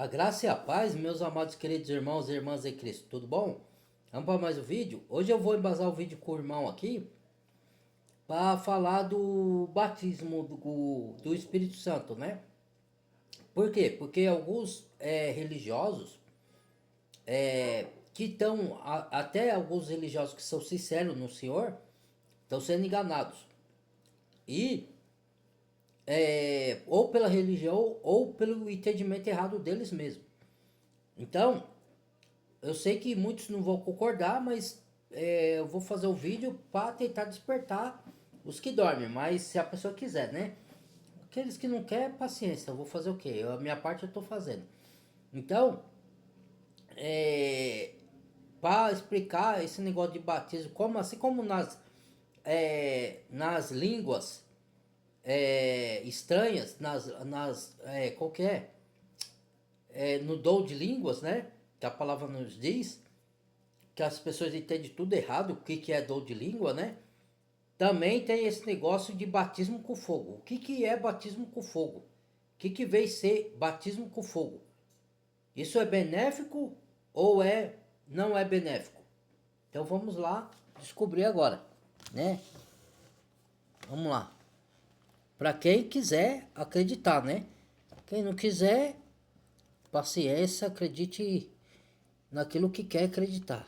A graça e a paz, meus amados queridos irmãos e irmãs em Cristo, tudo bom? Vamos para mais um vídeo? Hoje eu vou embasar o vídeo com o irmão aqui para falar do batismo do Espírito Santo, né? Por quê? Porque alguns religiosos, que estão, até alguns religiosos que são sinceros no Senhor, estão sendo enganados. E ou pela religião ou pelo entendimento errado deles mesmos. Então, eu sei que muitos não vão concordar, mas eu vou fazer o vídeo para tentar despertar os que dormem, mas se a pessoa quiser, né? Aqueles que não querem, paciência, eu vou fazer o quê? A minha parte eu estou fazendo. Então, para explicar esse negócio de batismo, como assim como nas línguas estranhas, qual que é? No dom de línguas, né? Que a palavra nos diz, que as pessoas entendem tudo errado, o que é dom de língua, né? Também tem esse negócio de batismo com fogo. O que é batismo com fogo? O que veio ser batismo com fogo? Isso é benéfico ou não é benéfico? Então vamos lá descobrir agora, né? Vamos lá. Para quem quiser acreditar, né? Quem não quiser, paciência, acredite naquilo que quer acreditar.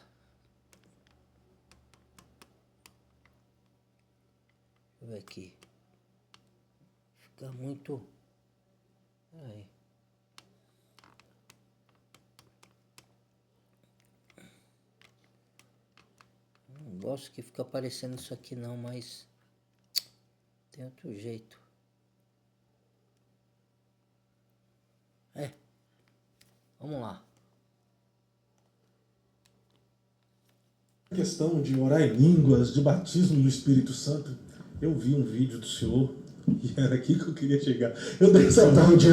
Deixa eu ver aqui. Fica muito... Aí. Não gosto que fica aparecendo isso aqui não, mas... Tem outro jeito. Vamos lá. A questão de orar em línguas, de batismo no Espírito Santo, eu vi um vídeo do senhor e era aqui que eu queria chegar. Eu dei essa volta,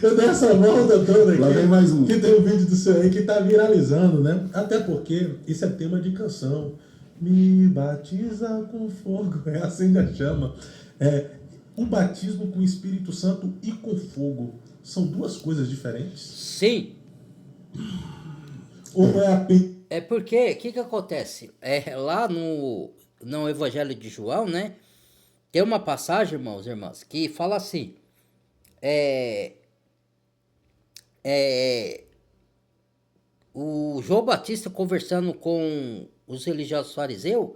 eu dei essa volta toda aqui. Lá vem mais um. Que tem um vídeo do senhor aí que está viralizando, né? Até porque isso é tema de canção. Me batiza com fogo, é assim que chama. O batismo com o Espírito Santo e com fogo são duas coisas diferentes? Sim. Ou é apenas... É porque, o que acontece? Lá no Evangelho de João, né? Tem uma passagem, irmãos e irmãs, que fala assim. O João Batista conversando com os religiosos fariseus,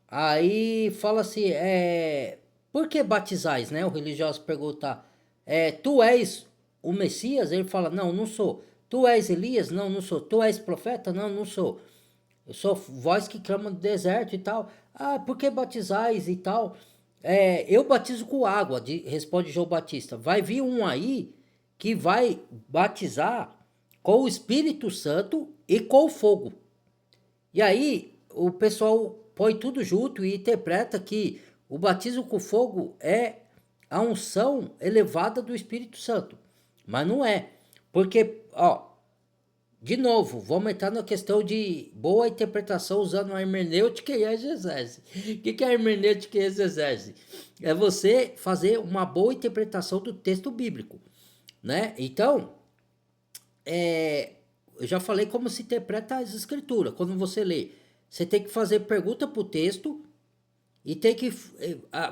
aí fala assim, por que batizais, né? O religioso pergunta, tu és o Messias? Ele fala, não, não sou. Tu és Elias? Não, não sou. Tu és profeta? Não, não sou. Eu sou voz que clama no deserto e tal. Ah, por que batizais e tal? Eu batizo com água, responde João Batista. Vai vir um aí que vai batizar com o Espírito Santo e com o fogo. E aí o pessoal põe tudo junto e interpreta que o batismo com fogo é a unção elevada do Espírito Santo. Mas não é. Porque, de novo, vamos entrar na questão de boa interpretação usando a hermenêutica e a exegese. O que é a hermenêutica e a exegese? É você fazer uma boa interpretação do texto bíblico, né? Então, eu já falei como se interpreta as escrituras. Quando você lê, você tem que fazer pergunta para o texto e tem que...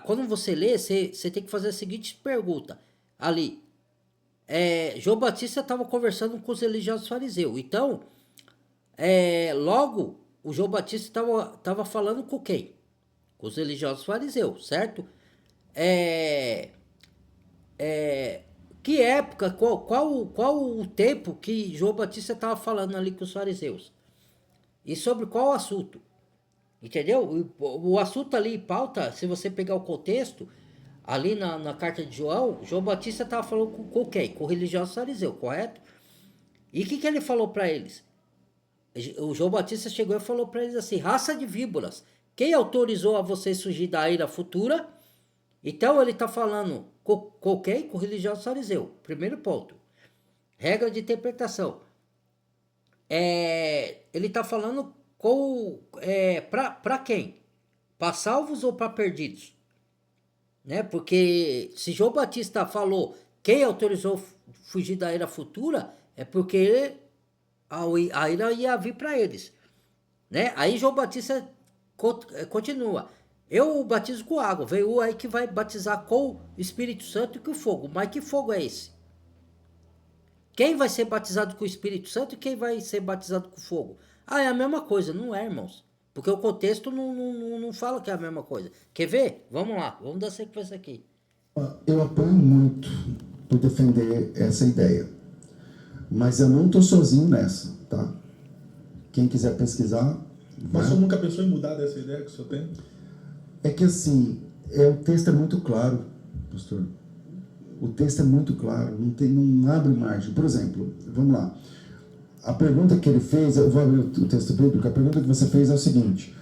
Quando você lê, você tem que fazer a seguinte pergunta. Ali, João Batista estava conversando com os religiosos fariseus. Então, logo, o João Batista estava falando com quem? Com os religiosos fariseus, certo? Que época, qual o tempo que João Batista estava falando ali com os fariseus? E sobre qual assunto? Entendeu? O assunto ali em pauta, se você pegar o contexto, ali na carta de João Batista estava falando com quem? Com o religioso fariseu, correto? E o que ele falou para eles? O João Batista chegou e falou para eles assim, raça de víboras, quem autorizou a vocês fugir da ira futura? Então ele está falando com quem? Com o religioso fariseu. Primeiro ponto. Regra de interpretação. Ele está falando para quem? Para salvos ou para perdidos? Né? Porque se João Batista falou quem autorizou fugir da ira futura é porque a ira ia vir para eles, né? Aí João Batista continua. Eu batizo com água, veio o aí que vai batizar com o Espírito Santo e com o fogo. Mas que fogo é esse? Quem vai ser batizado com o Espírito Santo e quem vai ser batizado com fogo? Ah, é a mesma coisa, não é, irmãos? Porque o contexto não fala que é a mesma coisa. Quer ver? Vamos lá, vamos dar sequência aqui. Eu apoio muito por defender essa ideia, mas eu não estou sozinho nessa, tá? Quem quiser pesquisar, Mas o senhor nunca pensou em mudar dessa ideia que o senhor tem? É que assim, o texto é muito claro, pastor. O texto é muito claro, não abre margem. Por exemplo, vamos lá. A pergunta que ele fez, eu vou abrir o texto bíblico, a pergunta que você fez é o seguinte: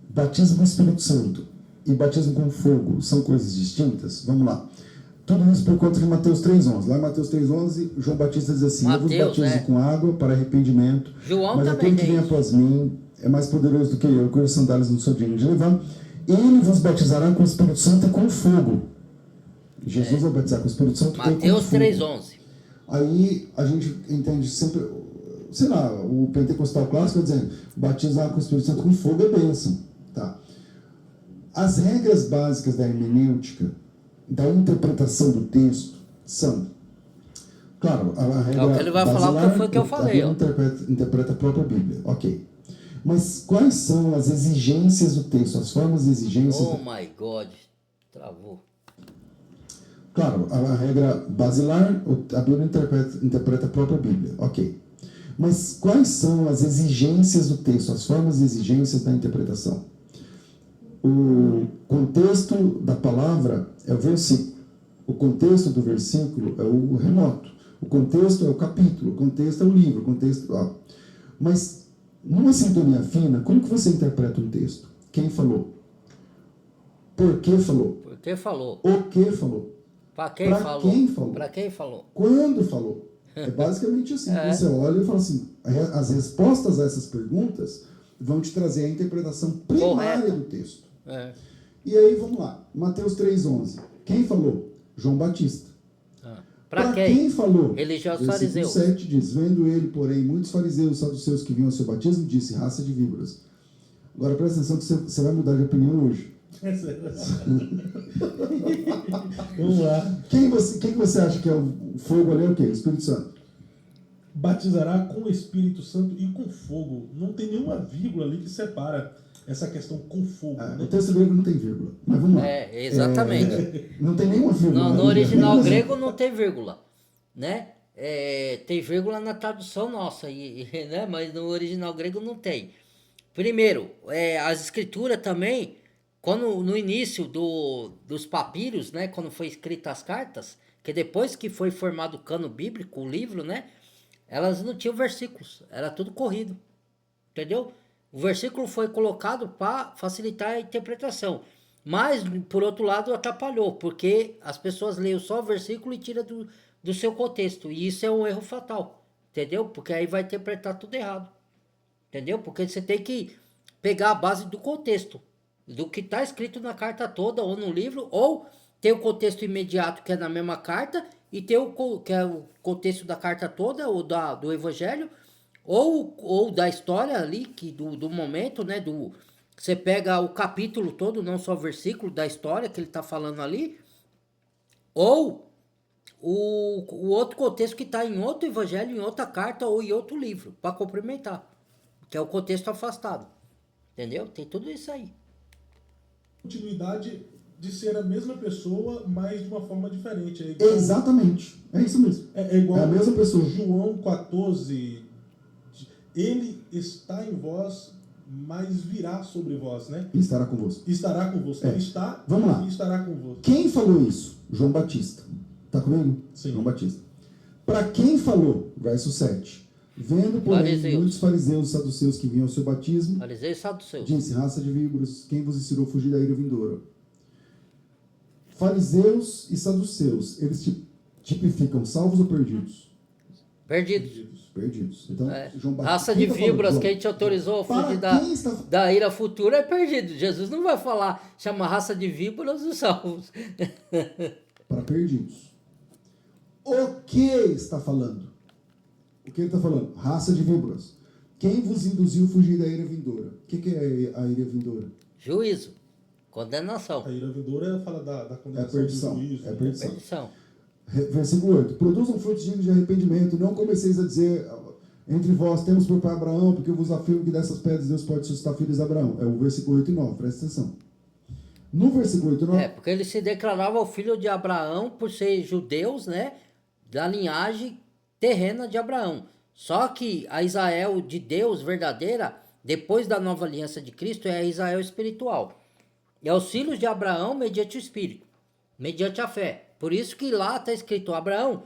batismo com o Espírito Santo e batismo com fogo são coisas distintas? Vamos lá. Tudo isso por conta de Mateus 3,11. Lá em Mateus 3,11, João Batista diz assim: eu vos batizo com água para arrependimento, João mas aquele que vem após mim é mais poderoso do que eu, cujas sandálias não sou digno de levar. Ele vos batizará com o Espírito Santo e com fogo. Jesus vai batizar com o Espírito Santo e com fogo. Mateus 3,11. Aí a gente entende sempre, sei lá, o pentecostal clássico vai dizendo, batizar com o Espírito Santo com fogo é bênção. Tá. As regras básicas da hermenêutica, da interpretação do texto, são, claro, a regra o que ele vai basilar, falar foi o que eu falei. A Bíblia interpreta a própria Bíblia, ok. Mas quais são as exigências do texto, as formas de exigências? Oh my God, travou. Claro, a regra basilar, a Bíblia interpreta a própria Bíblia, ok. Mas quais são as exigências do texto, as formas de exigências da interpretação? O contexto da palavra é o versículo. O contexto do versículo é o remoto. O contexto é o capítulo. O contexto é o livro. O contexto, Mas, numa sintonia fina, como que você interpreta um texto? Quem falou? Por que falou? Por que falou? O que falou? Para quem falou? Quem falou? Para quem falou? Quando falou? É basicamente assim. Você olha e fala assim, as respostas a essas perguntas vão te trazer a interpretação primária do texto. É. E aí, vamos lá. Mateus 3,11. Quem falou? João Batista. Para quem falou? Religiosos Versículo fariseus. 7 diz, vendo ele, porém, muitos fariseus, saduceus que vinham ao seu batismo, disse, raça de víboras. Agora presta atenção que você vai mudar de opinião hoje. Vamos lá. Quem você acha que é o fogo ali? É o quê? O Espírito Santo. Batizará com o Espírito Santo e com fogo. Não tem nenhuma vírgula ali que separa essa questão com fogo. Né? O texto grego não tem vírgula. Mas vamos lá. Exatamente. Não tem nenhuma vírgula. No original grego não tem vírgula, né? Tem vírgula na tradução nossa, né? Mas no original grego não tem. Primeiro, as escrituras também, quando no início dos papiros, né? Quando foi escritas as cartas, que depois que foi formado o cano bíblico, o livro, né? Elas não tinham versículos, era tudo corrido, entendeu? O versículo foi colocado para facilitar a interpretação. Mas, por outro lado, atrapalhou, porque as pessoas leem só o versículo e tiram do seu contexto. E isso é um erro fatal, entendeu? Porque aí vai interpretar tudo errado, entendeu? Porque você tem que pegar a base do contexto, do que está escrito na carta toda, ou no livro, ou ter o contexto imediato, que é na mesma carta, e ter que é o contexto da carta toda, ou do evangelho, ou da história ali, do momento, né? Você pega o capítulo todo, não só o versículo da história que ele está falando ali, ou o outro contexto que está em outro evangelho, em outra carta ou em outro livro, para complementar, que é o contexto afastado. Entendeu? Tem tudo isso aí. Continuidade de ser a mesma pessoa, mas de uma forma diferente. Exatamente. É isso mesmo. É igual a mesma pessoa. João 14. Ele está em vós, mas virá sobre vós, né? E estará convosco. Estará convosco. Ele está Vamos lá. E estará convosco. Quem falou isso? João Batista. Tá comigo? Sim. João Batista. Para quem falou? Verso 7. Vendo, porém, muitos fariseus e saduceus que vinham ao seu batismo, fariseus e saduceus, disse, raça de víboras, quem vos ensinou a fugir da ira vindoura? Fariseus e saduceus, eles tipificam salvos ou perdidos? Perdidos. Então, João Batista, raça de víboras que a gente autorizou a fugir da ira futura é perdido. Jesus não vai falar, chama raça de víboras os salvos. Para perdidos. O que está falando? O que ele está falando? Raça de víboras. Quem vos induziu a fugir da ira vindoura? O que é a ira vindoura? Juízo. Condenação. A ira vindoura fala da É condenação perdição. do juízo. É perdição. Perdição. Versículo 8. Produzam frutos dignos de arrependimento. Não comeceis a dizer entre vós, temos por pai Abraão, porque eu vos afirmo que dessas pedras Deus pode suscitar filhos de Abraão. É o versículo 8 e 9. Presta atenção. No versículo 8 e 9... Porque ele se declarava o filho de Abraão por ser judeus, né? Da linhagem terrena de Abraão. Só que a Israel de Deus verdadeira, depois da nova aliança de Cristo, é a Israel espiritual. É os filhos de Abraão mediante o Espírito, mediante a fé. Por isso que lá está escrito, Abraão,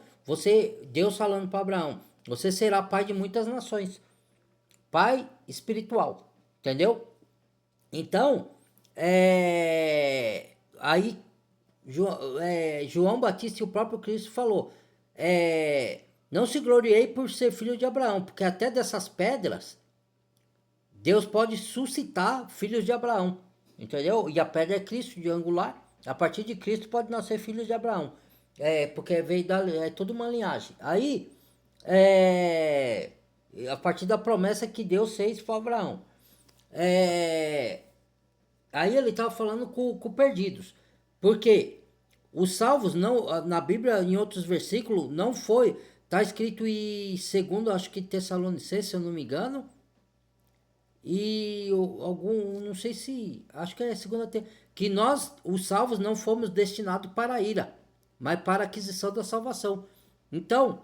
Deus falando para Abraão, você será pai de muitas nações. Pai espiritual, entendeu? Então, aí João Batista e o próprio Cristo falou, não se gloriei por ser filho de Abraão, porque até dessas pedras, Deus pode suscitar filhos de Abraão, entendeu? E a pedra é Cristo, de angular, a partir de Cristo pode nascer filhos de Abraão, porque veio é toda uma linhagem. Aí, a partir da promessa que Deus fez para Abraão. Aí ele estava falando com perdidos, porque os salvos, não, na Bíblia, em outros versículos, não foi, está escrito em segundo, acho que Tessalonicenses, se eu não me engano, e não sei se, acho que é segunda, que nós, os salvos, não fomos destinados para a ira, mas para a aquisição da salvação. Então,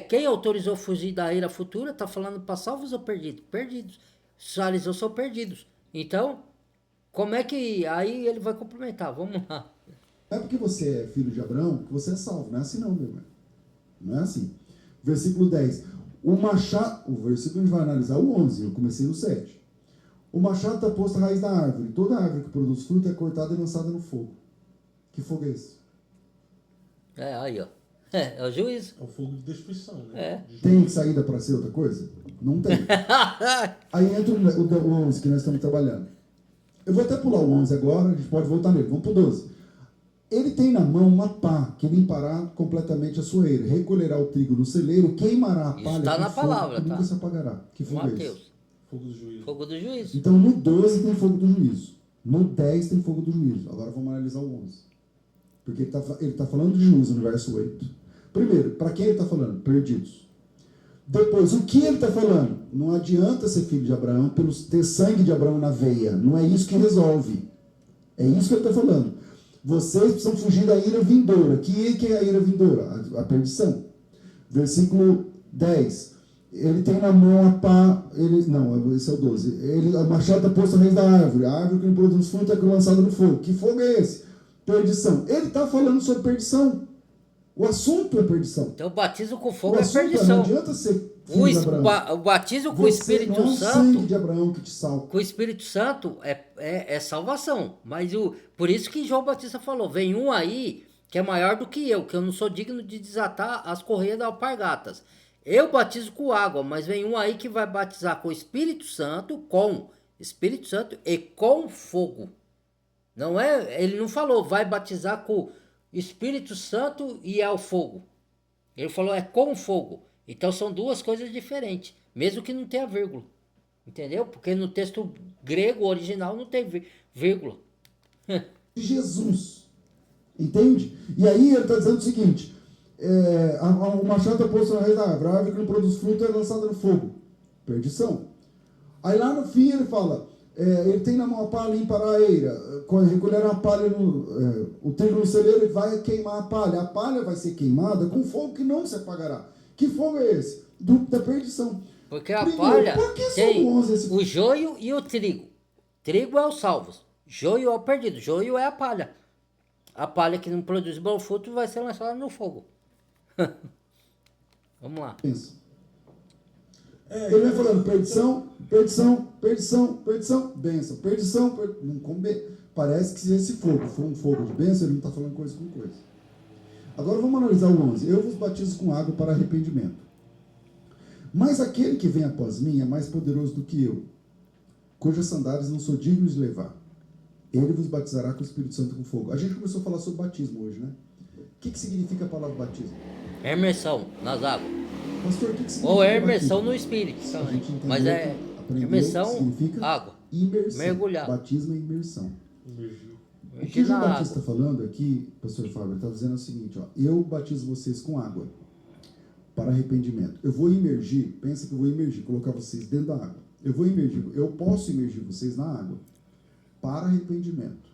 quem autorizou fugir da ira futura, está falando para salvos ou perdidos? Perdidos. Salvos são perdidos. Então, como é que, aí ele vai complementar, vamos lá. Não é porque você é filho de Abraão que você é salvo. Não é assim não, meu irmão. Não é assim. Versículo 10. O versículo a gente vai analisar o 11, eu comecei no 7. O machado está posto à raiz da árvore. Toda árvore que produz fruto é cortada e lançada no fogo. Que fogo é esse? Aí, ó. É o juízo. É o fogo de destruição, né? Tem saída para ser outra coisa? Não tem. Aí entra o 11 que nós estamos trabalhando. Eu vou até pular o 11 agora, a gente pode voltar nele. Vamos para o 12. Ele tem na mão uma pá que limpará completamente a sua eira, recolherá o trigo no celeiro, queimará a palha está com na fogo palavra, que nunca se apagará. Que fogo é esse? Mateus. Fogo do juízo. Fogo do juízo. Então no 12 tem fogo do juízo. No 10 tem fogo do juízo. Agora vamos analisar o 11. Porque ele está falando de juízo no verso 8. Primeiro, para quem ele está falando? Perdidos. Depois, o que ele está falando? Não adianta ser filho de Abraão pelo ter sangue de Abraão na veia. Não é isso que resolve. É isso que ele está falando. Vocês precisam fugir da ira vindoura. Que é a ira vindoura? A perdição. Versículo 10. Ele tem na mão a pá... Não, esse é o 12. O machado está posto à raiz da árvore. A árvore que não produz fruto é lançada no fogo. Que fogo é esse? Perdição. Ele está falando sobre perdição. O assunto é perdição. Então o batismo com fogo O é assunto perdição. Não adianta ser filho de Abraão. O batismo com o Espírito não é o Santo... sangue de Abraão que te salva. Com o Espírito Santo é salvação. Mas por isso que João Batista falou, vem um aí que é maior do que eu não sou digno de desatar as correias das alpargatas. Eu batizo com água, mas vem um aí que vai batizar com o Espírito Santo e com fogo. Não é? Ele não falou, vai batizar com Espírito Santo e o fogo. Ele falou, é com fogo. Então são duas coisas diferentes, mesmo que não tenha vírgula. Entendeu? Porque no texto grego original não tem vírgula. Jesus. Entende? E aí ele está dizendo o seguinte, o machado está posto na raiz da árvore, a árvore que não produz fruto é lançada no fogo. Perdição. Aí lá no fim ele fala, ele tem na mão a palha, limpará a eira, recolherá a palha, o trigo no celeiro, e vai queimar a palha vai ser queimada com fogo que não se apagará. Que fogo é esse? Da perdição. Porque a palha tem 11, o joio e o trigo. Trigo é os salvos, joio é o perdido, joio é a palha. A palha que não produz bom fruto vai ser lançada no fogo. Vamos lá. Pensa. Ele vai falando perdição, bênção, perdição, parece que se esse fogo for um fogo de bênção, ele não está falando coisa com coisa. Agora vamos analisar o 11. Eu vos batizo com água para arrependimento. Mas aquele que vem após mim é mais poderoso do que eu, cujas sandálias não sou digno de levar. Ele vos batizará com o Espírito Santo e com fogo. A gente começou a falar sobre batismo hoje, né? O que significa a palavra batismo? Imersão nas águas. Pastor, o que que Ou é significa imersão batismo? no espírito A também. gente entendeu Mas é que aprendeu imersão, significa água. imersão. Mergulhar. Batismo é imersão. Imergiu. O que o Imagina João a Batista água. está falando aqui, pastor Fábio, está dizendo o seguinte, ó, eu batizo vocês com água para arrependimento. Eu vou imergir, pensa que eu vou imergir, colocar vocês dentro da água. Eu posso imergir vocês na água para arrependimento.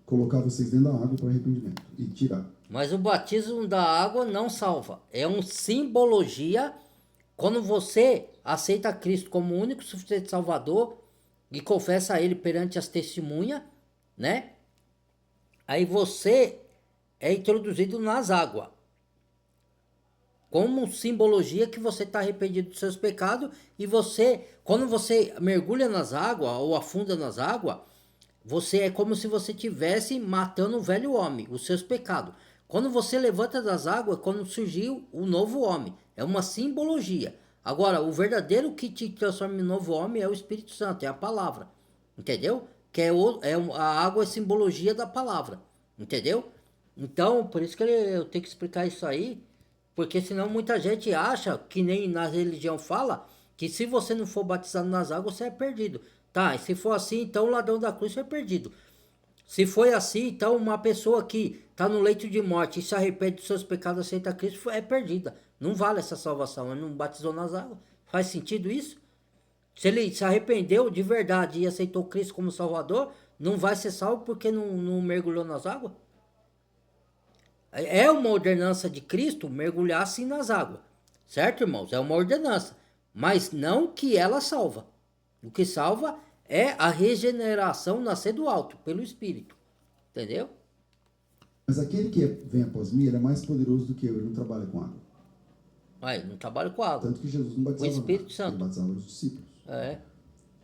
Colocar vocês dentro da água para arrependimento e tirar. Mas o batismo da água não salva. É uma simbologia. Quando você aceita Cristo como o único suficiente Salvador e confessa a Ele perante as testemunhas, né? Aí você é introduzido nas águas. Como simbologia que você está arrependido dos seus pecados e você, quando você mergulha nas águas ou afunda nas águas, você é como se você estivesse matando o velho homem, os seus pecados. Quando você levanta das águas, quando surgiu o novo homem. É uma simbologia. Agora, o verdadeiro que te transforma em novo homem é o Espírito Santo, é a palavra. Entendeu? Que a água é simbologia da palavra. Entendeu? Então, por isso que eu tenho que explicar isso aí. Porque senão muita gente acha, que nem na religião fala, que se você não for batizado nas águas, você é perdido. Tá, e se for assim, então o ladrão da cruz foi perdido. Se foi assim, então uma pessoa que está no leito de morte e se arrepende dos seus pecados, aceita Cristo, é perdida. Não vale essa salvação, ele não batizou nas águas. Faz sentido isso? Se ele se arrependeu de verdade e aceitou Cristo como Salvador, não vai ser salvo porque não mergulhou nas águas? É uma ordenança de Cristo mergulhar assim nas águas. Certo, irmãos? É uma ordenança. Mas não que ela salva. O que salva é a regeneração nascer do alto, pelo Espírito. Entendeu? Mas aquele que vem após mim, ele é mais poderoso do que eu, ele não trabalha com água. Aí, não trabalho com água. Tanto que Jesus não batizava O Espírito nada, Santo. ele batizava os discípulos. É.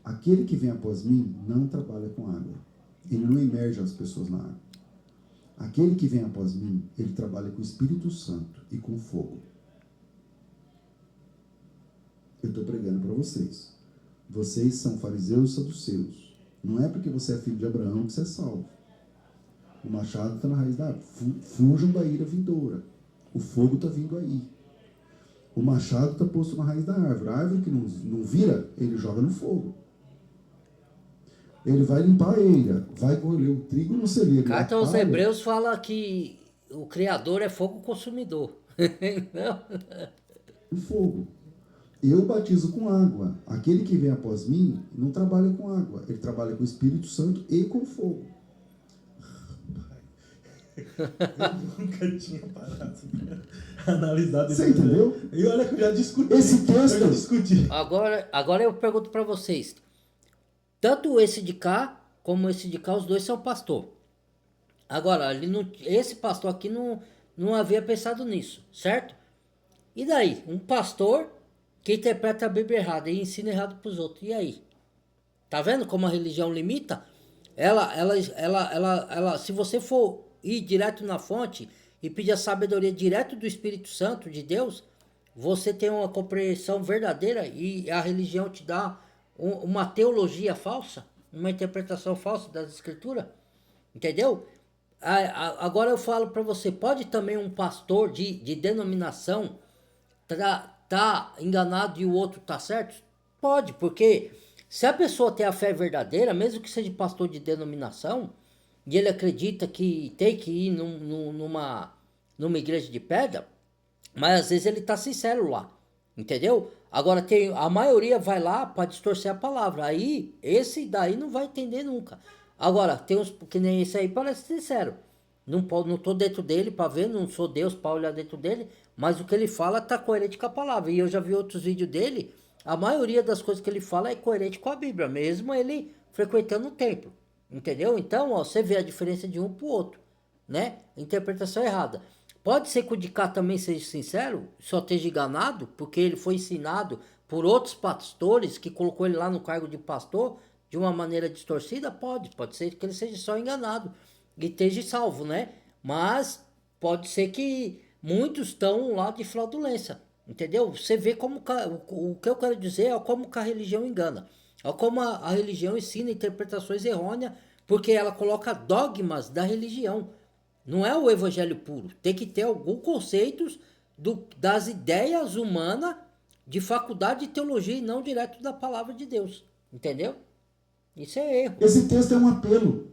Aquele que vem após mim não trabalha com água. Ele não emerge as pessoas na água. Aquele que vem após mim, ele trabalha com o Espírito Santo e com fogo. Eu estou pregando para vocês. Vocês são fariseus e saduceus. Não é porque você é filho de Abraão que você é salvo. O machado está na raiz da árvore. Fujam da ira vindoura. O fogo está vindo aí. O machado está posto na raiz da árvore. A árvore que não vira, ele joga no fogo. Ele vai limpar a eira, vai colher o trigo no celeiro. Carta aos Hebreus fala que o Criador é fogo consumidor. Não? O fogo. Eu batizo com água. Aquele que vem após mim não trabalha com água. Ele trabalha com o Espírito Santo e com fogo. Eu nunca tinha parado pra analisar Você entendeu? E olha que eu já discuti. Esse texto- Eu já discuti. Agora eu pergunto para vocês. Tanto esse de cá, como esse de cá, os dois são pastor. Agora, esse pastor aqui não havia pensado nisso, certo? E daí? Um pastor que interpreta a Bíblia errada e ensina errado para os outros. E aí? Tá vendo como a religião limita? Se você for ir direto na fonte e pedir a sabedoria direto do Espírito Santo, de Deus, você tem uma compreensão verdadeira e a religião te dá uma teologia falsa, uma interpretação falsa das escrituras, entendeu? Agora eu falo para você, pode também um pastor de denominação tá enganado e o outro tá certo? Pode, porque se a pessoa tem a fé verdadeira, mesmo que seja pastor de denominação, e ele acredita que tem que ir numa igreja de pedra, mas às vezes ele tá sincero lá, entendeu? Agora a maioria vai lá para distorcer a palavra, aí esse daí não vai entender nunca. Agora, tem uns que nem esse aí parece sincero, não tô dentro dele para ver, não sou Deus para olhar dentro dele, mas o que ele fala tá coerente com a palavra, e eu já vi outros vídeos dele, a maioria das coisas que ele fala é coerente com a Bíblia, mesmo ele frequentando o templo, entendeu? Então, ó, você vê a diferença de um pro outro, né? Interpretação errada. Pode ser que o de cá também seja sincero, só esteja enganado, porque ele foi ensinado por outros pastores que colocou ele lá no cargo de pastor de uma maneira distorcida? Pode ser que ele seja só enganado e esteja salvo, né? Mas pode ser que muitos estão lá de fraudulência, entendeu? Você vê como o que eu quero dizer é como que a religião engana, é como a religião ensina interpretações errôneas, porque ela coloca dogmas da religião. Não é o evangelho puro. Tem que ter alguns conceitos das ideias humanas de faculdade de teologia e não direto da palavra de Deus. Entendeu? Isso é erro. Esse texto é um apelo.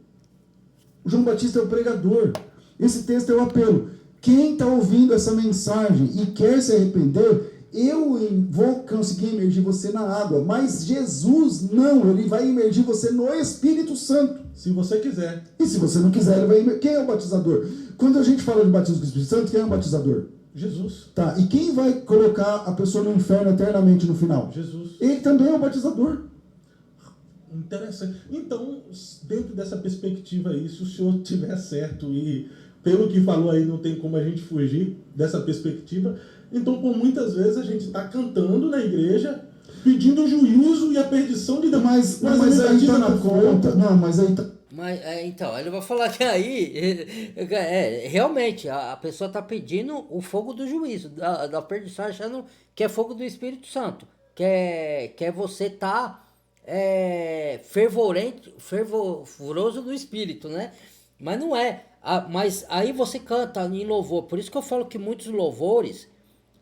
O João Batista é o pregador. Esse texto é um apelo. Quem está ouvindo essa mensagem e quer se arrepender, eu vou conseguir imergir você na água. Mas Jesus não, ele vai imergir você no Espírito Santo. Se você quiser. E se você não quiser, ele vai imergir. Quem é o batizador? Quando a gente fala de batismo com o Espírito Santo, quem é o batizador? Jesus. Tá, e quem vai colocar a pessoa no inferno eternamente no final? Jesus. Ele também é o batizador. Interessante. Então, dentro dessa perspectiva aí, se o senhor tiver certo e pelo que falou aí não tem como a gente fugir dessa perspectiva, então por muitas vezes a gente está cantando na igreja pedindo o juízo e a perdição de Deus. Mas aí tá na conta. Não, mas aí tá. Mas, então, ele vai falar que aí, realmente, a pessoa está pedindo o fogo do juízo, da perdição, achando que é fogo do Espírito Santo, que é você estar fervoroso do Espírito, né? Mas não é. Mas aí você canta em louvor, por isso que eu falo que muitos louvores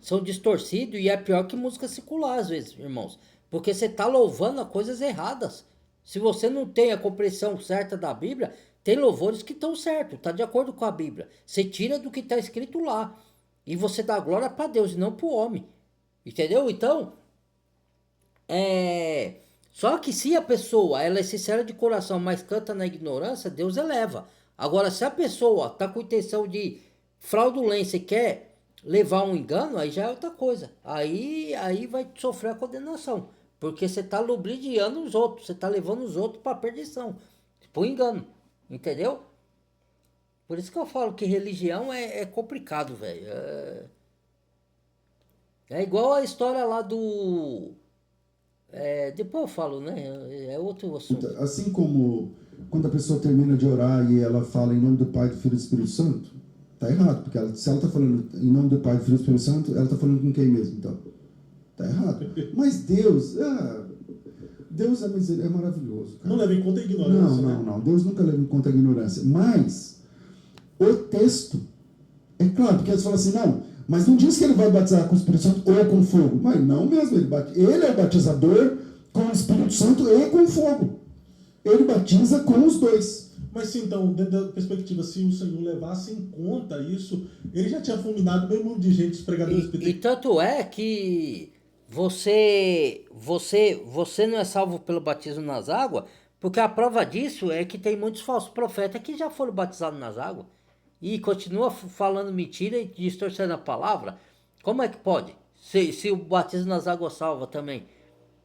são distorcidos e é pior que música secular às vezes, irmãos, porque você está louvando a coisas erradas. Se você não tem a compreensão certa da Bíblia, tem louvores que estão certos, está de acordo com a Bíblia. Você tira do que está escrito lá. E você dá glória para Deus e não para o homem. Entendeu? Então, só que se a pessoa ela é sincera de coração, mas canta na ignorância, Deus eleva. Agora, se a pessoa está com intenção de fraudulência e quer levar um engano, aí já é outra coisa. Aí vai sofrer a condenação. Porque você está lubridiando os outros, você está levando os outros para a perdição, por engano, entendeu? Por isso que eu falo que religião é complicado, velho. É igual a história lá do... depois eu falo, né? É outro assunto. Assim como quando a pessoa termina de orar e ela fala em nome do Pai, do Filho e do Espírito Santo, tá errado, porque se ela está falando em nome do Pai, do Filho e do Espírito Santo, ela está falando com quem mesmo, então? Tá errado. Mas Deus é maravilhoso. Cara. Não leva em conta a ignorância. Não. Deus nunca leva em conta a ignorância. Mas o texto, é claro, porque eles falam assim, não, mas não diz que ele vai batizar com o Espírito Santo ou com fogo. Mas não mesmo, ele é batizador com o Espírito Santo e com fogo. Ele batiza com os dois. Mas sim, então, dentro da perspectiva, se o Senhor levasse em conta isso, ele já tinha fulminado bem muito de gente, os pregadores E tanto é que você não é salvo pelo batismo nas águas, porque a prova disso é que tem muitos falsos profetas que já foram batizados nas águas e continua falando mentira e distorcendo a palavra. Como é que pode? Se o batismo nas águas salva também.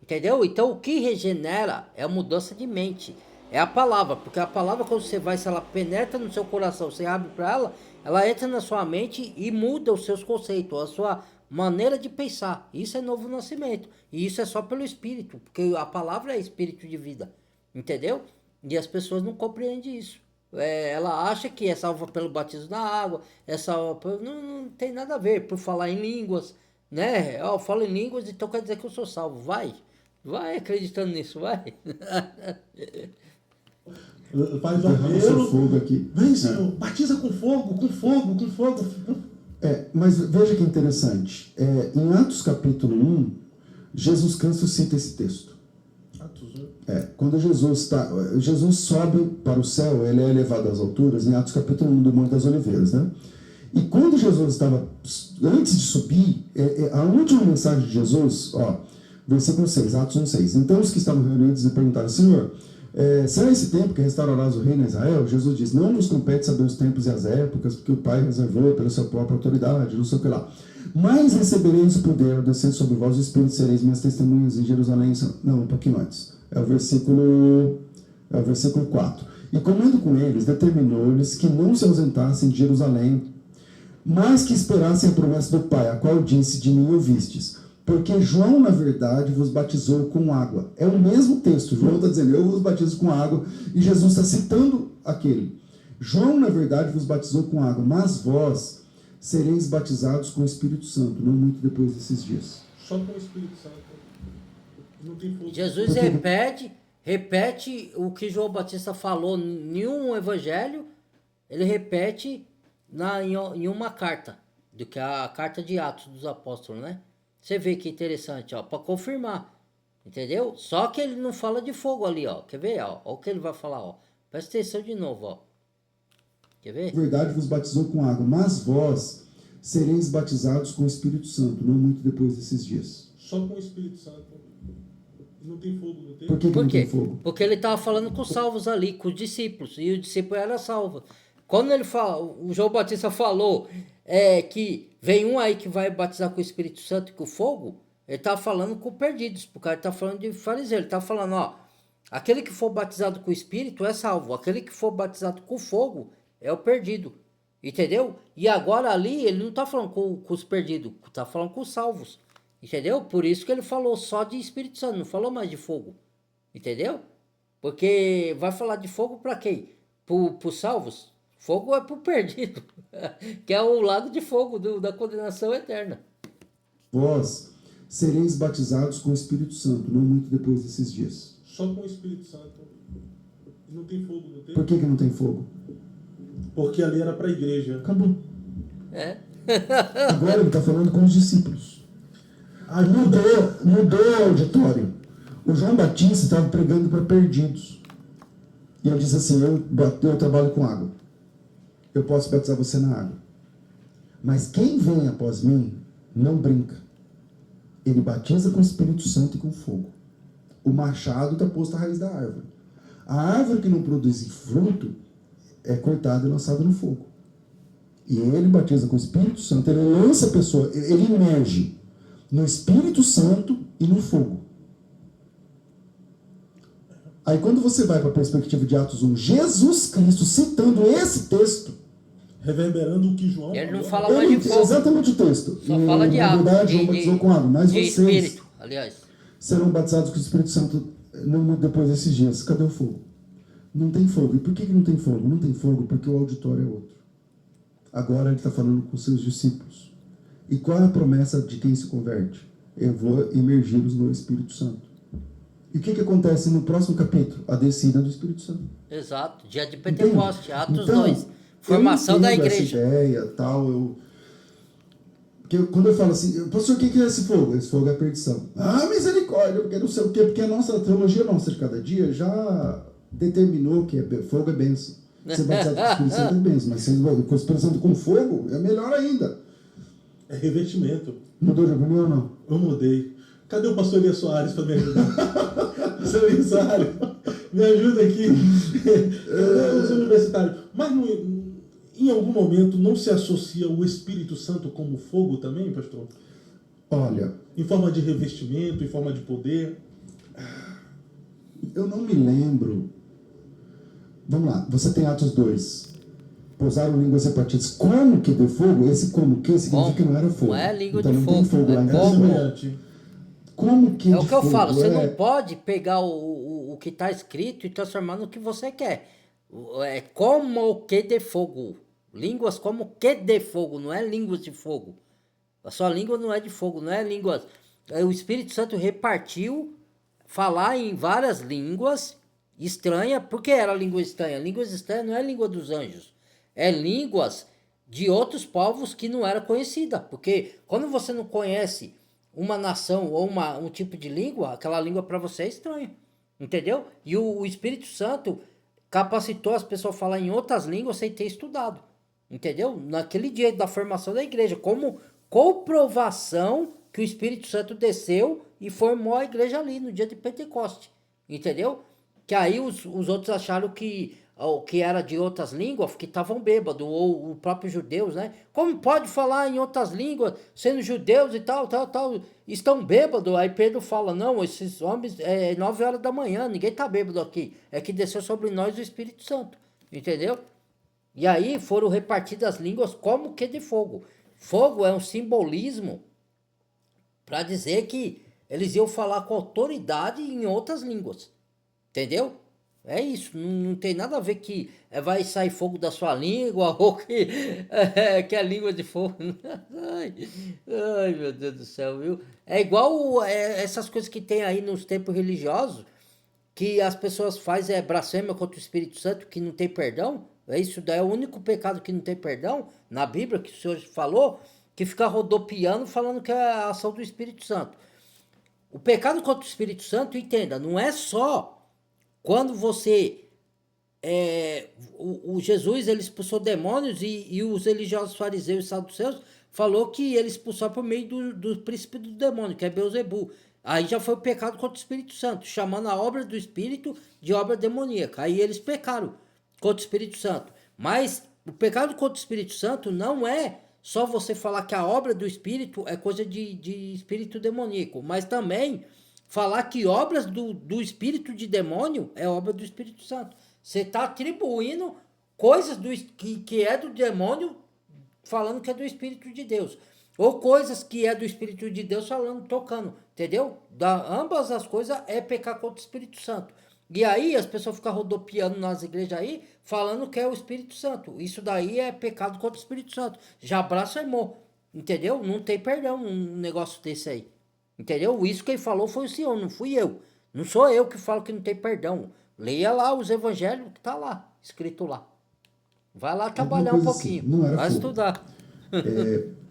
Entendeu? Então o que regenera é a mudança de mente. É a palavra, porque a palavra quando você vai, se ela penetra no seu coração, você abre para ela entra na sua mente e muda os seus conceitos, a sua maneira de pensar. Isso é novo nascimento. E isso é só pelo Espírito, porque a palavra é Espírito de vida. Entendeu? E as pessoas não compreendem isso. Ela acha que é salva pelo batismo na água, é salva pelo... Não tem nada a ver, por falar em línguas, né? Eu falo em línguas, então quer dizer que eu sou salvo. Vai acreditando nisso, vai. Faz o apelo. Fogo aqui. Vem, Senhor, batiza com fogo. Mas veja que interessante. Em Atos capítulo 1, Jesus Cristo cita esse texto. Atos 1. Quando Jesus sobe para o céu, ele é elevado às alturas, em Atos capítulo 1 do Monte das Oliveiras, né? E quando Jesus estava, antes de subir, a última mensagem de Jesus, versículo 6, Atos 1:6. Então os que estavam reunidos lhe perguntaram, Senhor, será esse tempo que restaurarás o reino a Israel? Jesus diz, não nos compete saber os tempos e as épocas, porque o Pai reservou pela sua própria autoridade, não sei o que lá. Mas recebereis o poder, descendo sobre vós o Espírito, sereis minhas testemunhas em Jerusalém. Não, um pouquinho antes. É o versículo 4. E comendo com eles, determinou-lhes que não se ausentassem de Jerusalém, mas que esperassem a promessa do Pai, a qual disse, de mim ouvistes. Porque João, na verdade, vos batizou com água. É o mesmo texto. João está dizendo, eu vos batizo com água. E Jesus está citando aquele. João, na verdade, vos batizou com água. Mas vós sereis batizados com o Espírito Santo. Não muito depois desses dias. Só com o Espírito Santo. Não tem fogo. Jesus repete o que João Batista falou em um evangelho. Ele repete em uma carta, do que a carta de Atos dos Apóstolos, né? Você vê que interessante, ó, para confirmar, entendeu? Só que ele não fala de fogo ali, ó. Quer ver, ó? Ó o que ele vai falar, ó. Presta atenção de novo, ó. Quer ver? Verdade vos batizou com água, mas vós sereis batizados com o Espírito Santo, não muito depois desses dias. Só com o Espírito Santo. Não tem fogo no texto. Por que Por não tem quê? fogo? Porque ele estava falando com os salvos ali, com os discípulos, e o discípulo era salvo. Quando ele fala, o João Batista falou que vem um aí que vai batizar com o Espírito Santo e com fogo, ele estava falando com perdidos, porque ele está falando de fariseu, ele está falando, ó, aquele que for batizado com o Espírito é salvo, aquele que for batizado com fogo é o perdido, entendeu? E agora ali ele não está falando com os perdidos, está falando com os salvos, entendeu? Por isso que ele falou só de Espírito Santo, não falou mais de fogo, entendeu? Porque vai falar de fogo para quem? Para os salvos? Fogo é para o perdido, que é o lago de fogo da condenação eterna. Vós sereis batizados com o Espírito Santo, não muito depois desses dias. Só com o Espírito Santo. Não tem fogo no texto. Por que não tem fogo? Porque ali era para a igreja. Acabou. É. Agora ele está falando com os discípulos. Aí mudou o auditório. O João Batista estava pregando para perdidos. E ele disse assim, eu trabalho com água. Eu posso batizar você na água. Mas quem vem após mim, não brinca. Ele batiza com o Espírito Santo e com fogo. O machado está posto à raiz da árvore. A árvore que não produz fruto é cortada e lançada no fogo. E ele batiza com o Espírito Santo, ele lança a pessoa, ele emerge no Espírito Santo e no fogo. Aí quando você vai para a perspectiva de Atos 1, Jesus Cristo citando esse texto, Reverberando o que João Ele não falou. fala mais de fogo, exatamente o texto. só fala de água, Na verdade, João batizou com água, mas de vocês espírito, aliás. serão batizados com o Espírito Santo não muito depois desses dias. Cadê o fogo? Não tem fogo. E por que não tem fogo? Não tem fogo porque o auditório é outro. Agora ele está falando com seus discípulos. E qual é a promessa de quem se converte? Eu vou imergi-los no Espírito Santo. E o que acontece no próximo capítulo? A descida do Espírito Santo. Exato, dia de Pentecoste, Atos Então, 2, formação da igreja. Essa ideia, tal, quando eu falo assim, pastor, o que é esse fogo? Esse fogo é a perdição. Ah, misericórdia, porque não sei o quê, porque a nossa teologia nossa de cada dia já determinou que fogo é bênção. Ser batizado com o Espírito Santo é bênção, mas ser com o Espírito Santo com fogo é melhor ainda. É revestimento. Mudou de opinião ou não? Eu mudei. Cadê o pastor Elias Soares para me ajudar? Pastor Elias Soares, me ajuda aqui. Os universitários. Mas em algum momento não se associa o Espírito Santo como fogo também, pastor? Olha, Em forma de revestimento, em forma de poder? eu não me lembro. Vamos lá, você tem Atos 2. Pousaram línguas repartidas. Como que deu fogo? Esse como que significa que não era fogo. Não é língua então, de não fogo, tem fogo é lá em como. casa. Como que É o que eu fogo? falo, você não pode pegar o que está escrito e transformar no que você quer. É como o que de fogo. Línguas como que de fogo, não é línguas de fogo. A sua língua não é de fogo, não é línguas. O Espírito Santo repartiu falar em várias línguas estranhas. Por que era língua estranha? Línguas estranhas não é língua dos anjos. É línguas de outros povos que não era conhecida. Porque quando você não conhece uma nação ou um tipo de língua, aquela língua para você é estranha. Entendeu? E o Espírito Santo capacitou as pessoas a falar em outras línguas sem ter estudado. Entendeu? Naquele dia da formação da igreja, como comprovação que o Espírito Santo desceu e formou a igreja ali no dia de Pentecoste. Entendeu? Que aí os outros acharam que era de outras línguas, que estavam bêbados, ou os próprios judeus, né? Como pode falar em outras línguas, sendo judeus e tal, estão bêbados? Aí Pedro fala, não, esses homens, 9 horas da manhã, ninguém está bêbado aqui, é que desceu sobre nós o Espírito Santo, entendeu? E aí foram repartidas as línguas como que de fogo. Fogo é um simbolismo para dizer que eles iam falar com autoridade em outras línguas, entendeu? É isso, não tem nada a ver que vai sair fogo da sua língua ou que é língua de fogo. Ai, meu Deus do céu, viu? É igual essas coisas que tem aí nos templos religiosos, que as pessoas fazem blasfêmia contra o Espírito Santo, que não tem perdão. É isso daí, é o único pecado que não tem perdão na Bíblia, que o Senhor falou, que fica rodopiando falando que é a ação do Espírito Santo. O pecado contra o Espírito Santo, entenda, não é só quando você... o Jesus ele expulsou demônios e os religiosos fariseus e saduceus falou que ele expulsou por meio do príncipe do demônio, que é Beelzebul. Aí já foi o pecado contra o Espírito Santo, chamando a obra do Espírito de obra demoníaca. Aí eles pecaram contra o Espírito Santo. Mas o pecado contra o Espírito Santo não é só você falar que a obra do Espírito é coisa de espírito demoníaco, mas também falar que obras do espírito de demônio é obra do Espírito Santo. Você está atribuindo coisas que é do demônio falando que é do Espírito de Deus. Ou coisas que é do Espírito de Deus falando, tocando. Entendeu? Ambas as coisas é pecar contra o Espírito Santo. E aí as pessoas ficam rodopiando nas igrejas aí, falando que é o Espírito Santo. Isso daí é pecado contra o Espírito Santo. Já blasfemou. Entendeu? Não tem perdão um negócio desse aí. Entendeu? Isso quem falou foi o Senhor, não fui eu. Não sou eu que falo que não tem perdão. Leia lá os evangelhos que tá lá, escrito lá. Vai lá trabalhar um pouquinho. Assim, não era vai fogo. Estudar.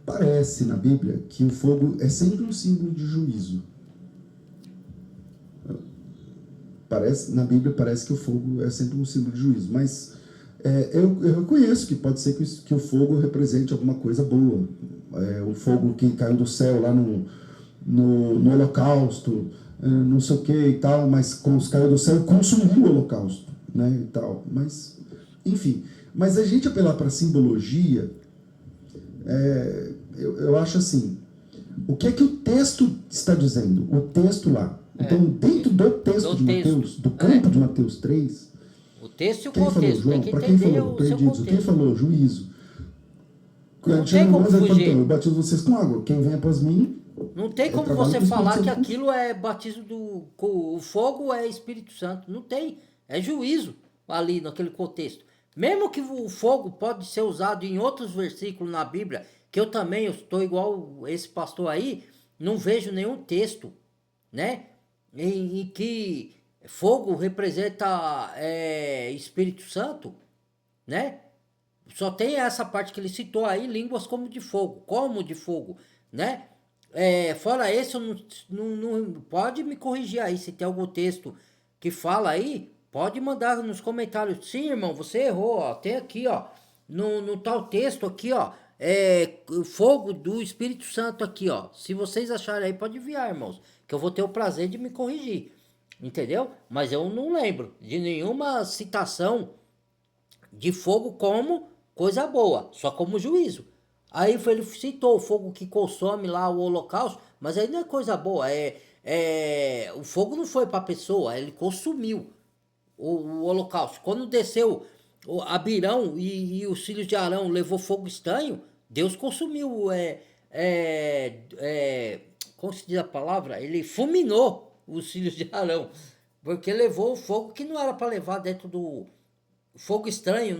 Parece na Bíblia que o fogo é sempre um símbolo de juízo. Na Bíblia parece que o fogo é sempre um símbolo de juízo, mas eu reconheço que pode ser que o fogo represente alguma coisa boa. O fogo que caiu do céu lá no Holocausto, não sei o que e tal, mas caiu do céu e consumiu o Holocausto, né, e tal. Mas, enfim, mas a gente apelar para simbologia, eu acho assim, o que é que o texto está dizendo? O texto lá. Então, dentro do texto de Mateus, do campo de Mateus 3, o texto e o quem contexto, falou, João? Para quem falou, perdidos? Quem falou, juízo? Não tem como fugir. Eu batizo vocês com água. Quem vem após mim... Não tem como você falar que aquilo é batismo o fogo é Espírito Santo. Não tem. É juízo ali naquele contexto. Mesmo que o fogo pode ser usado em outros versículos na Bíblia, que eu estou igual esse pastor aí, não vejo nenhum texto, né? Em que fogo representa Espírito Santo, né? Só tem essa parte que ele citou aí, línguas como de fogo, né? Fora esse, não pode me corrigir aí, se tem algum texto que fala aí, pode mandar nos comentários. Sim, irmão, você errou, ó, tem aqui, ó, no tal texto aqui, ó, fogo do Espírito Santo aqui, ó. Se vocês acharem aí, pode enviar, irmãos, que eu vou ter o prazer de me corrigir, entendeu? Mas eu não lembro de nenhuma citação de fogo como coisa boa, só como juízo. Aí ele citou o fogo que consome lá o holocausto, mas aí não é coisa boa, o fogo não foi para a pessoa, ele consumiu o holocausto. Quando desceu Abirão e os filhos de Arão levou fogo estranho, Deus consumiu, como se diz a palavra? Ele fulminou os filhos de Arão, porque levou o fogo que não era para levar dentro do fogo estranho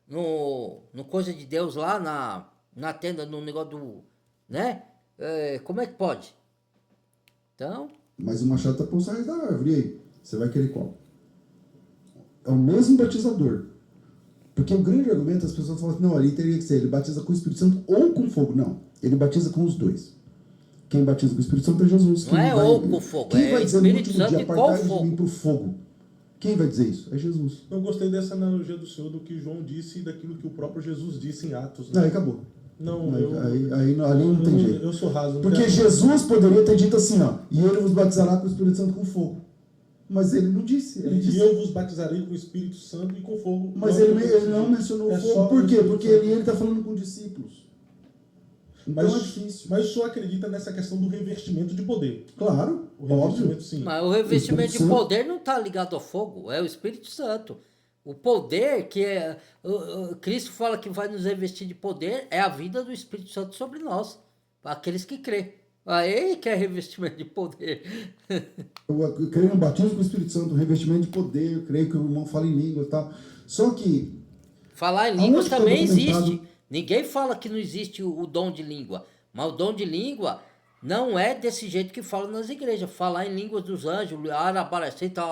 no coisa de Deus lá na tenda, no negócio do, né? Como é que pode? Então... Mas o machado está por sair da árvore, e aí? Você vai querer qual? É o mesmo batizador. Porque o grande argumento, as pessoas falam assim, não, ali teria que ser, ele batiza com o Espírito Santo ou com fogo. Não, ele batiza com os dois. Quem batiza com o Espírito Santo é Jesus. Não ou com fogo, quem vai dizer Espírito Santo dia, e com fogo. De mim pro fogo? Quem vai dizer isso? É Jesus. Eu gostei dessa analogia do Senhor, do que João disse e daquilo que o próprio Jesus disse em Atos. Né? Aí acabou. Não, ali não tem jeito. Eu sou raso. Porque Jesus poderia ter dito assim, ó, e ele vos batizará com o Espírito Santo com fogo. Mas ele não disse. Ele disse, e eu vos batizarei com o Espírito Santo e com fogo. Mas ele não mencionou o fogo. Por quê? Porque ele está falando com discípulos. Então é difícil. Mas o senhor acredita nessa questão do revestimento de poder? Claro, o revestimento, sim. Mas o revestimento de poder não está ligado ao fogo, é o Espírito Santo. O poder que Cristo fala que vai nos revestir de poder é a vida do Espírito Santo sobre nós, para aqueles que crêem. Aí que é revestimento de poder. Eu creio no batismo com o Espírito Santo, revestimento de poder, eu creio que o irmão fala em línguas e tal. Só que... Falar em línguas também existe. Ninguém fala que não existe o dom de língua. Mas o dom de língua não é desse jeito que fala nas igrejas. Falar em línguas dos anjos, arabaraceta,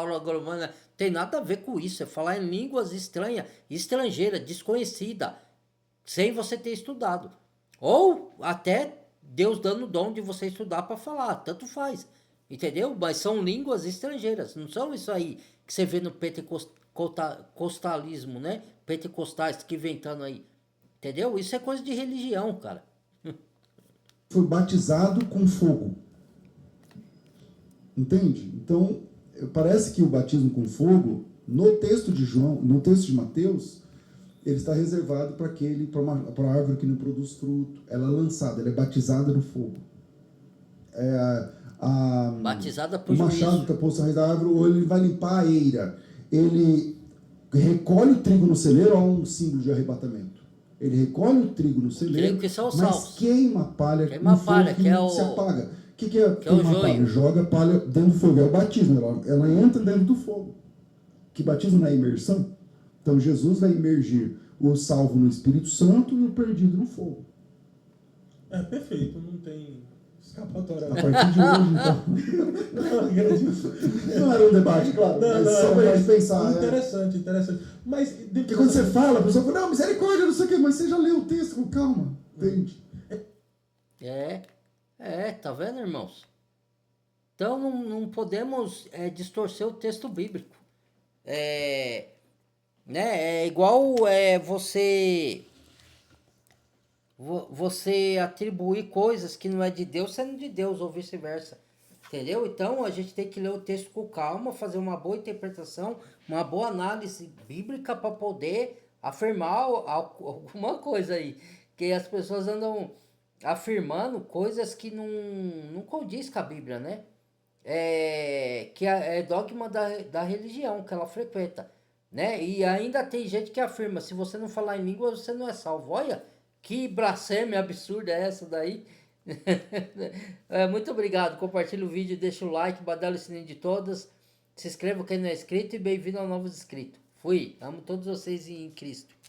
Tem nada a ver com isso. É falar em línguas estranhas, estrangeira, desconhecida, sem você ter estudado. Ou até Deus dando o dom de você estudar para falar, tanto faz. Entendeu? Mas são línguas estrangeiras, não são isso aí que você vê no pentecostalismo, né? Pentecostais que inventando aí. Entendeu? Isso é coisa de religião, cara. Foi batizado com fogo. Entende? Então, parece que o batismo com fogo, no texto de João, no texto de Mateus, ele está reservado para a árvore que não produz fruto. Ela é lançada, ela é batizada no fogo. Batizada por o machado juízo. está posto na raiz da árvore, ou ele vai limpar a eira. Ele recolhe o trigo no celeiro, há um símbolo de arrebatamento. Ele recolhe o trigo no celeiro, Trigo que são os mas salvos. queima a palha Queima a palha, fogo que é não o- se apaga. O que é que é o queimar a palha? joio. Joga a palha dentro do fogo. É o batismo, ela entra dentro do fogo. Que batismo não é imersão? Então Jesus vai imergir o salvo no Espírito Santo e o perdido no fogo. É perfeito, não tem escapatória. A partir de hoje, então. Não, acredito. Não era um debate, claro, Não, mas não, só pra mas gente pensar. interessante, interessante. Mas Porque quando você fala, a pessoa fala, não, misericórdia, não sei o quê, mas você já leu o texto com calma, entende? Tá vendo, irmãos? Então não podemos distorcer o texto bíblico. Né? É igual você atribuir coisas que não é de Deus sendo de Deus ou vice-versa. Entendeu? Então a gente tem que ler o texto com calma, fazer uma boa interpretação, uma boa análise bíblica para poder afirmar alguma coisa aí. Que as pessoas andam afirmando coisas que não condiz com a Bíblia, né? Que é dogma da religião que ela frequenta, né? E ainda tem gente que afirma, se você não falar em língua, você não é salvo. Olha, que blasfêmia absurda é essa daí? Muito obrigado, compartilha o vídeo, deixa o like, badala o sininho de todas, se inscreva quem não é inscrito e bem-vindo ao Novos Inscritos. Fui, amo todos vocês em Cristo.